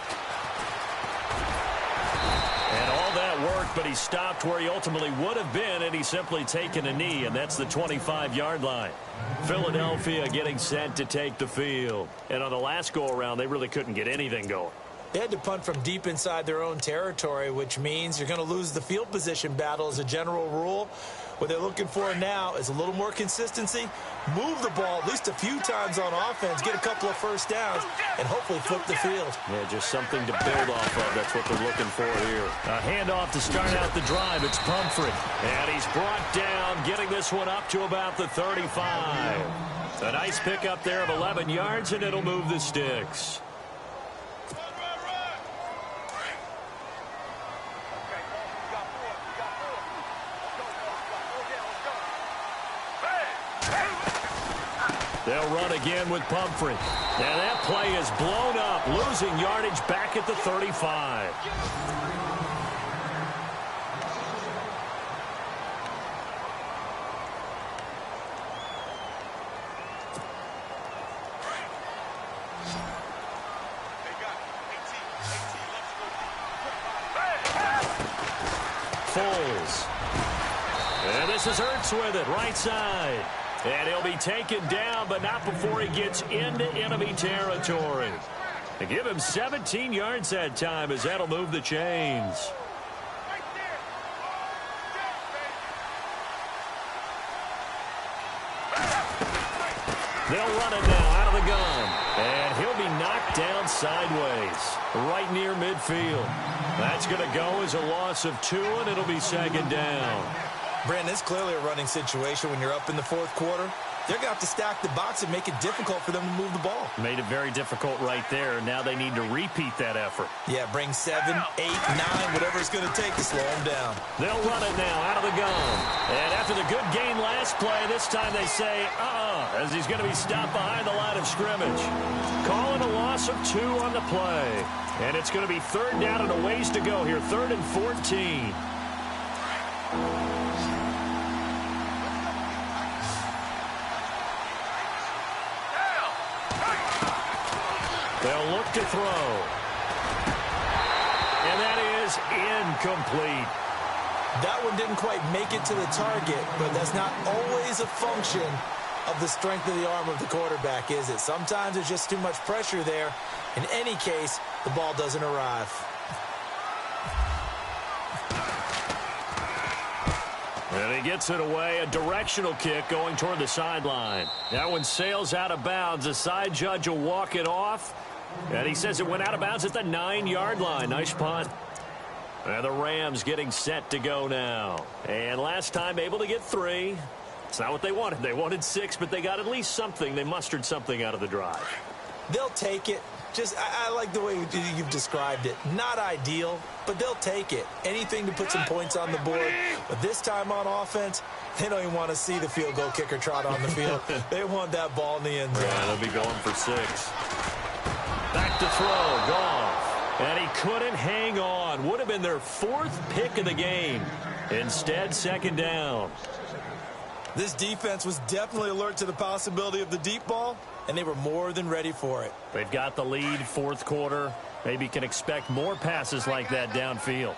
And all that worked, but he stopped where he ultimately would have been, and he's simply taken a knee, and that's the 25-yard line. Philadelphia getting set to take the field. And on the last go-around, they really couldn't get anything going. They had to punt from deep inside their own territory, which means you're going to lose the field position battle as a general rule. What they're looking for now is a little more consistency, move the ball at least a few times on offense, get a couple of first downs, and hopefully flip the field. Yeah, just something to build off of. That's what they're looking for here. A handoff to start out the drive. It's Pumphrey. And he's brought down, getting this one up to about the 35. A nice pickup there of 11 yards, and it'll move the sticks. They'll run again with Pumphrey. And that play is blown up, losing yardage back at the 35. Foles. And this is Ertz with it, right side. And he'll be taken down, but not before he gets into enemy territory. They give him 17 yards that time, as that'll move the chains. They'll run it now out of the gun. And he'll be knocked down sideways, right near midfield. That's going to go as a loss of 2, and it'll be 2nd down. Brandon, it's clearly a running situation when you're up in the fourth quarter. They're going to have to stack the box and make it difficult for them to move the ball. Made it very difficult right there. Now they need to repeat that effort. Yeah, bring 7, 8, 9, whatever it's going to take to slow them down. They'll run it now out of the gun. And after the good gain last play, this time they say, as he's going to be stopped behind the line of scrimmage. Calling a loss of 2 on the play. And it's going to be third down and a ways to go here. 3rd and 14. They'll look to throw. And that is incomplete. That one didn't quite make it to the target, but that's not always a function of the strength of the arm of the quarterback, is it? Sometimes there's just too much pressure there. In any case, the ball doesn't arrive. And he gets it away, a directional kick going toward the sideline. That one sails out of bounds. The side judge will walk it off. And he says it went out of bounds at the 9-yard line. Nice punt. And the Rams getting set to go now. And last time able to get 3. It's not what they wanted. They wanted 6, but they got at least something. They mustered something out of the drive. They'll take it. I like the way you've described it. Not ideal, but they'll take it. Anything to put some points on the board. But this time on offense, they don't even want to see the field goal kicker trot on the field. They want that ball in the end zone. Yeah, they'll be going for 6. Back to throw. Goff. And he couldn't hang on. Would have been their 4th pick of the game. Instead, 2nd down. This defense was definitely alert to the possibility of the deep ball, and they were more than ready for it. They've got the lead, 4th quarter. Maybe can expect more passes like that downfield.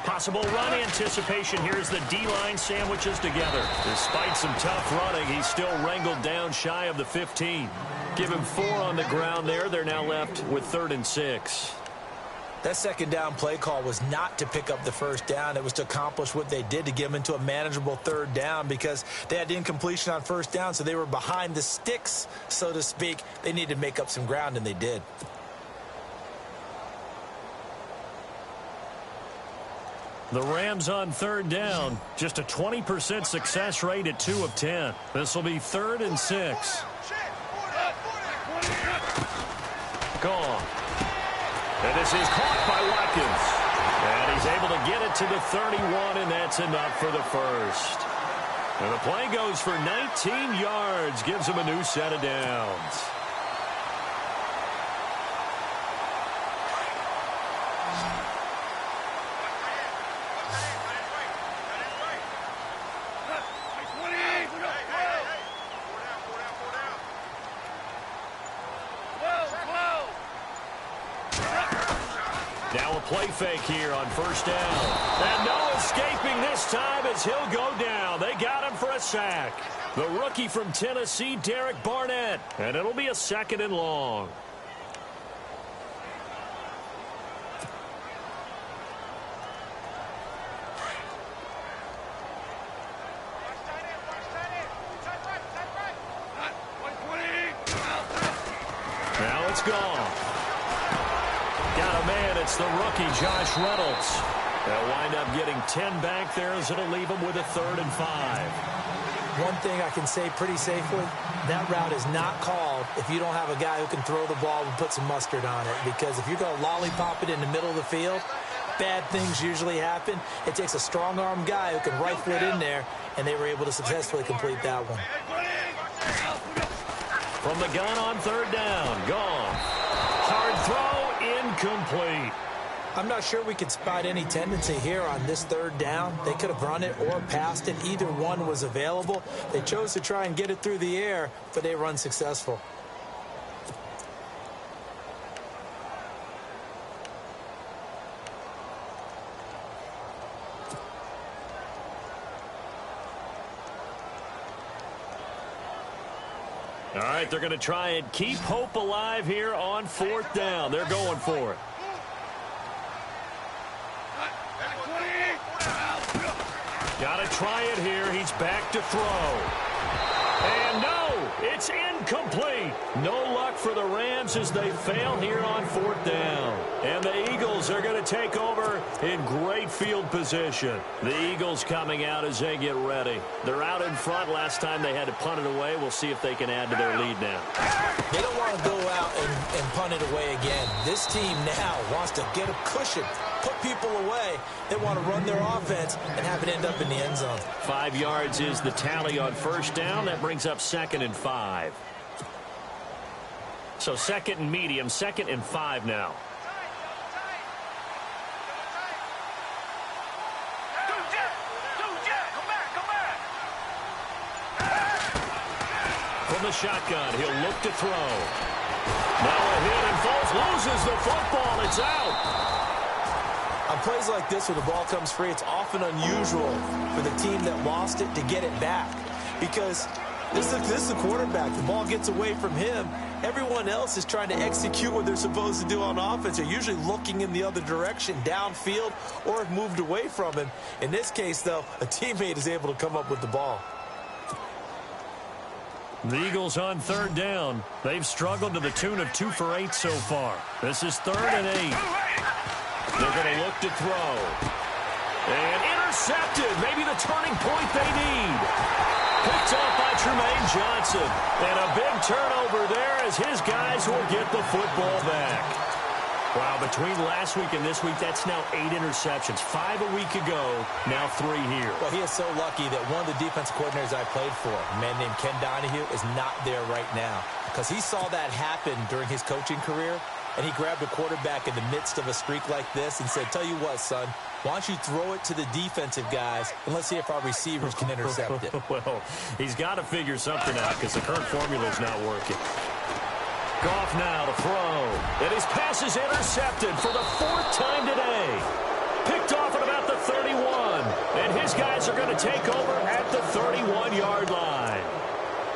Possible run anticipation. Here's the D-line sandwiches together. Despite some tough running, he's still wrangled down shy of the 15. Give him 4 on the ground there. They're now left with 3rd and 6. That 2nd down play call was not to pick up the 1st down. It was to accomplish what they did to get them into a manageable 3rd down because they had incompletion on 1st down, so they were behind the sticks, so to speak. They needed to make up some ground, and they did. The Rams on 3rd down. Just a 20% success rate at 2 of 10. This will be 3rd and 6. Gone. And this is caught by Watkins. And he's able to get it to the 31, and that's enough for the first. And the play goes for 19 yards, gives him a new set of downs. Now a play fake here on 1st down. And no escaping this time as he'll go down. They got him for a sack. The rookie from Tennessee, Derek Barnett. And it'll be a 2nd and long. Now it's gone. Got a man. It's the rookie, Josh Reynolds. They'll wind up getting 10 back there as it'll leave them with a 3rd and 5. One thing I can say pretty safely, that route is not called if you don't have a guy who can throw the ball and put some mustard on it. Because if you're going to lollipop it in the middle of the field, bad things usually happen. It takes a strong-arm guy who can rifle it in there, and they were able to successfully complete that one. From the gun on 3rd down, gone. Hard throw, incomplete. I'm not sure we could spot any tendency here on this 3rd down. They could have run it or passed it. Either one was available. They chose to try and get it through the air, but they were unsuccessful. All right, they're going to try and keep hope alive here on 4th down. They're going for it. Got to try it here. He's back to throw. And no, It's incomplete. No luck for the Rams as they fail here on 4th down. And the Eagles are going to take over in great field position. The Eagles coming out as they get ready. They're out in front. Last time they had to punt it away. We'll see if they can add to their lead now. They don't want to go out and punt it away again. This team now wants to get a cushion, put people away. They want to run their offense and have it end up in the end zone. 5 yards is the tally on 1st down. That brings up 2nd and 5. So 2nd and medium, 2nd and 5 now. From the shotgun, he'll look to throw. Now a hit and Foles loses the football. It's out. On plays like this where the ball comes free, it's often unusual for the team that lost it to get it back. Because this is the quarterback. The ball gets away from him. Everyone else is trying to execute what they're supposed to do on offense. They're usually looking in the other direction, downfield, or have moved away from him. In this case, though, a teammate is able to come up with the ball. The Eagles on 3rd down. They've struggled to the tune of 2 for 8 so far. This is 3rd and 8. They're going to look to throw. And intercepted. Maybe the turning point they need. Picked off by Tremaine Johnson. And a big turnover there as his guys will get the football back. Wow, between last week and this week, that's now 8 interceptions. 5 a week ago, now 3 here. Well, he is so lucky that one of the defensive coordinators I played for, a man named Ken Donahue, is not there right now. Because he saw that happen during his coaching career, and he grabbed a quarterback in the midst of a streak like this and said, tell you what, son, why don't you throw it to the defensive guys, and let's see if our receivers can intercept it. Well, he's got to figure something out because the current formula is not working. Goff now to throw. And his pass is intercepted for the 4th time today. Picked off at about the 31. And his guys are going to take over at the 31-yard line.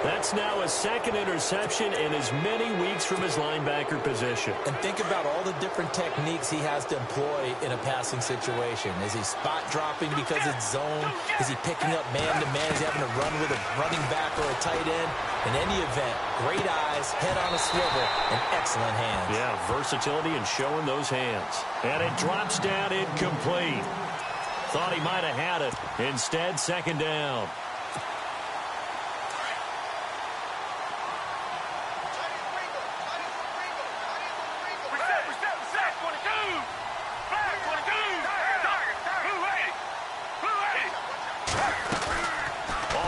That's now his 2nd interception in as many weeks from his linebacker position. And think about all the different techniques he has to employ in a passing situation. Is he spot dropping because it's zone? Is he picking up man-to-man? Is he having to run with a running back or a tight end? In any event, great eyes, head on a swivel, and excellent hands. Yeah, versatility and showing those hands. And it drops down incomplete. Thought he might have had it. Instead, 2nd down.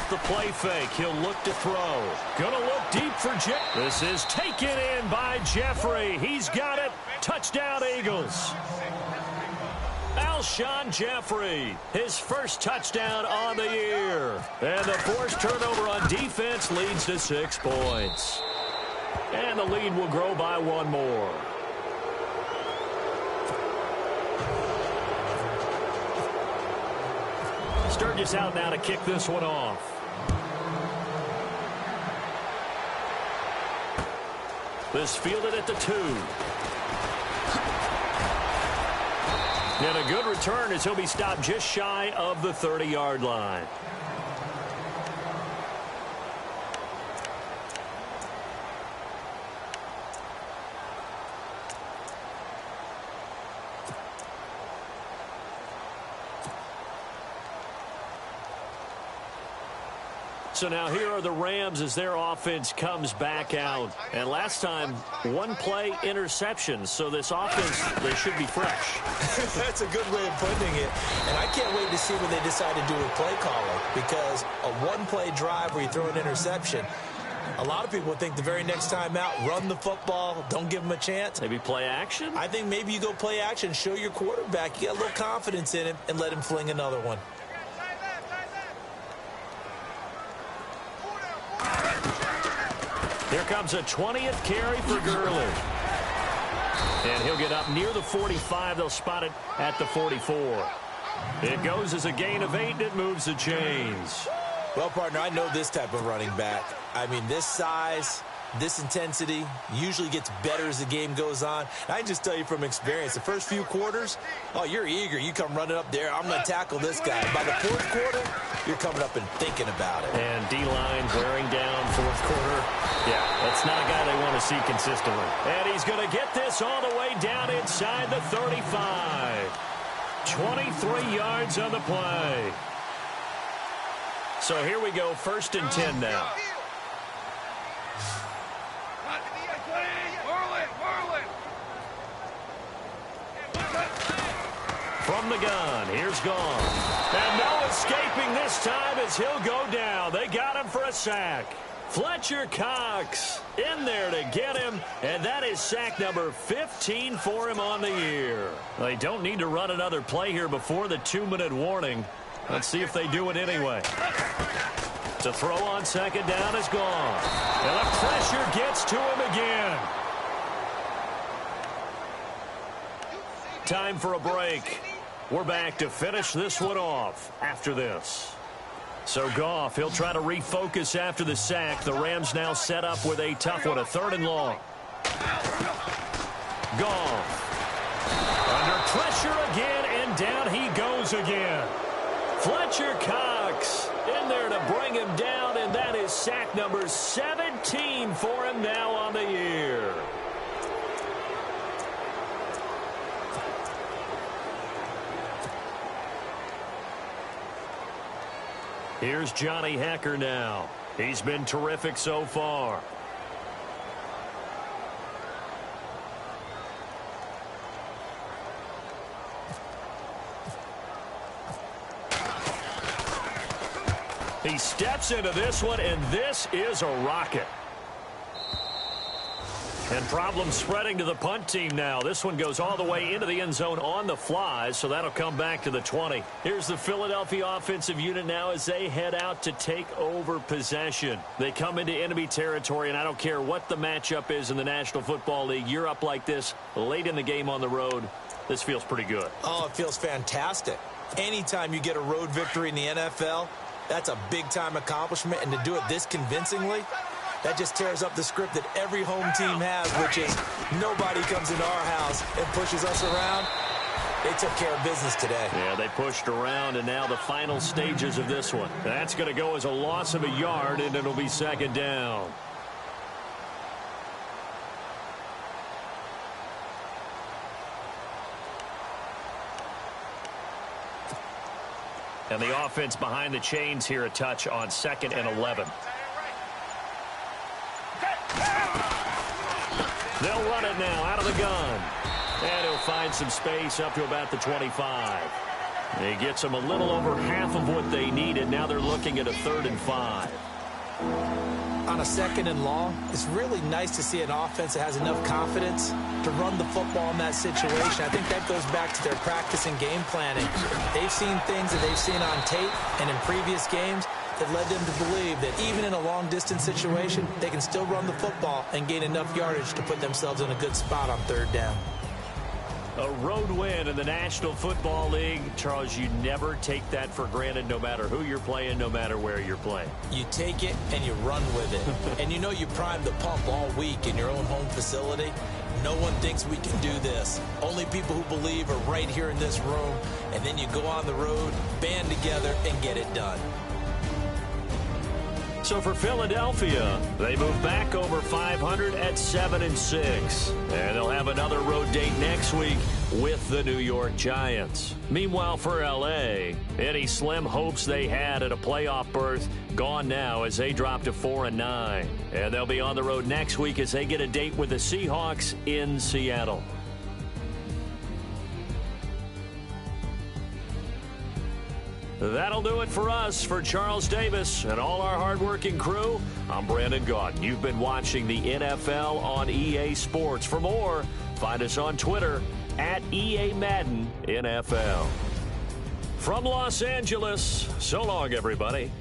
The play fake. He'll look to throw. Gonna look deep for Jeff. This is taken in by Jeffrey. He's got it. Touchdown, Eagles. Alshon Jeffrey, his first touchdown on the year. And the forced turnover on defense leads to 6 points. And the lead will grow by 1 more. Sturgis out now to kick this one off. This fielded at the 2. And a good return as he'll be stopped just shy of the 30-yard line. So now here are the Rams as their offense comes back out. And last time, 1 play interception. So this offense, they should be fresh. That's a good way of putting it. And I can't wait to see what they decide to do with play calling. Because a 1-play drive where you throw an interception, a lot of people think the very next time out, run the football, don't give them a chance. Maybe play action? I think maybe you go play action, show your quarterback you got a little confidence in him, and let him fling another one. Here comes a 20th carry for Gurley. And he'll get up near the 45. They'll spot it at the 44. It goes as a gain of 8, and it moves the chains. Well, partner, I know this type of running back. I mean, this size, This intensity usually gets better as the game goes on. I can just tell you from experience, the first few quarters, oh, you're eager. You come running up there. I'm going to tackle this guy. By the fourth quarter, you're coming up and thinking about it. And D-line wearing down fourth quarter. Yeah, that's not a guy they want to see consistently. And he's going to get this all the way down inside the 35. 23 yards on the play. So here we go, 1st and 10 now. From the gun, here's Gone. And no escaping this time as he'll go down. They got him for a sack. Fletcher Cox in there to get him, and that is sack number 15 for him on the year. They don't need to run another play here before the 2-minute warning. Let's see if they do it anyway. To throw on 2nd down is Gone. And the pressure gets to him again. Time for a break. We're back to finish this one off after this. So Goff, he'll try to refocus after the sack. The Rams now set up with a tough one, a 3rd and long. Goff. Under pressure again, and down he goes again. Fletcher Cox in there to bring him down, and that is sack number 17 for him now on the year. Here's Johnny Hecker now. He's been terrific so far. He steps into this one, and this is a rocket. And problems spreading to the punt team now. This one goes all the way into the end zone on the fly, so that'll come back to the 20. Here's the Philadelphia offensive unit now as they head out to take over possession. They come into enemy territory, and I don't care what the matchup is in the National Football League. You're up like this late in the game on the road. This feels pretty good. Oh, it feels fantastic. Anytime you get a road victory in the NFL, that's a big-time accomplishment, and to do it this convincingly, that just tears up the script that every home team has, which is nobody comes into our house and pushes us around. They took care of business today. Yeah, they pushed around, and now the final stages of this one. That's going to go as a loss of a yard, and it'll be 2nd down. And the offense behind the chains here a touch on 2nd and 11. They'll run it now out of the gun. And he'll find some space up to about the 25. He gets them a little over half of what they needed. Now they're looking at a 3rd and 5. On a 2nd and long, it's really nice to see an offense that has enough confidence to run the football in that situation. I think that goes back to their practice and game planning. They've seen things that they've seen on tape and in previous games that led them to believe that even in a long-distance situation, they can still run the football and gain enough yardage to put themselves in a good spot on 3rd down. A road win in the National Football League. Charles, you never take that for granted no matter who you're playing, no matter where you're playing. You take it and you run with it. And you know you primed the pump all week in your own home facility. No one thinks we can do this. Only people who believe are right here in this room. And then you go on the road, band together, and get it done. So for Philadelphia, they move back over 500 at 7-6. And they'll have another road date next week with the New York Giants. Meanwhile, for L.A., any slim hopes they had at a playoff berth gone now as they drop to 4-9. And they'll be on the road next week as they get a date with the Seahawks in Seattle. That'll do it for us. For Charles Davis and all our hardworking crew, I'm Brandon Gaudin. You've been watching the NFL on EA Sports. For more, find us on Twitter at EA Madden NFL. From Los Angeles, so long, everybody.